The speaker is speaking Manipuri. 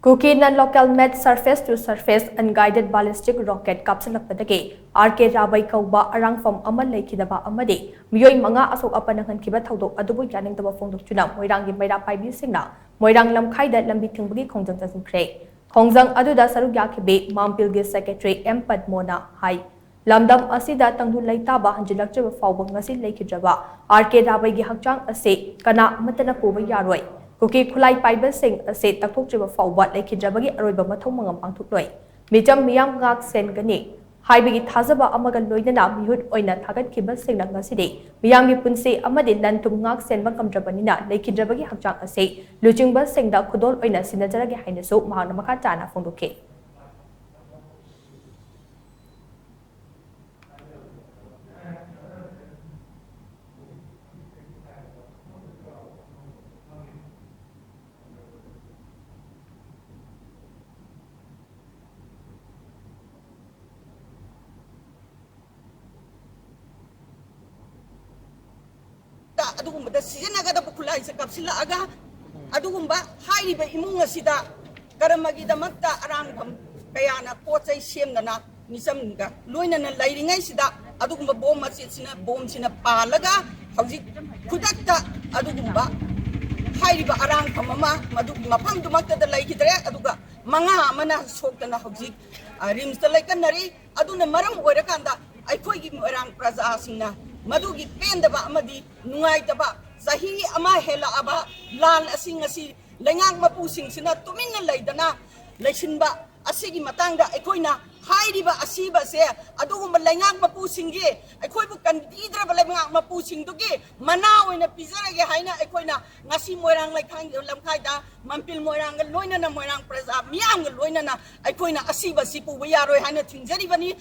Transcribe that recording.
Kuki non-local made surface-to-surface unguided ballistic rocket kapshilakpadagi RK Rabei kouba arangpham leikhidaba amadi meeoi manga ashok apan nanghankhiba Thoudok adubu Yaningdaba Phongdoktuna Moirang meira paibi singna Moirang Lamkhai Da Lambi Thingba Khongjang Changsinkhre Khongjang aduda saruk yakhibe Mampilgi Secretary M Padmona hai lamdam asida tangdu leikhidaba hanjilakjaba fawba ngasi leikhidaba RK Rabei gi hakchang ase kana matana puba yaroi Kuki khulai paiba sing ase takthokjaba fawba leikhidabagi aroiba mathong mangam pangthukloi mijam miyam ngak sen gani haibigi thajaba amaga loinana mihut oina thagatkhiba singna ngasidi miyamgi punsi amadi lantum ngak senba kamdrabanina leikhidabagi hakchang ase luchingba singda khudol oina sinajaragi hainasu mahana makha chana phongdokhe Adugumba sijanagada bukulai sa kapshilakpadagi adugumba haiba imung asida karamagidamagta arangpham kayana pochai semnana nisamga loinana lairingai sida adugumba bom masina bom sina palaga hauji khudakta adugumba haiba arangpham ama madugi mafam dumakta laikidre aduga manga amana soktana hauji rimsta laikanari aduna maram oirakanda aikhoigi moirang praja singna Madugi pendaba amadi unguided sahi ama hela aba lal asing asi lengang mapusing sina tuminna laidana leisinba asigi matangda ekoina hairiba asiba se adugumba lengang mapusinggi ekoibu kandidraba lengang mapusingdugi manaoina pizarage haina ekoina ngasi moirang Lamkhai Da mampil moirang loinana moirang praja miyang loinana ekoina asiba sipu yaroi haina thingjari bani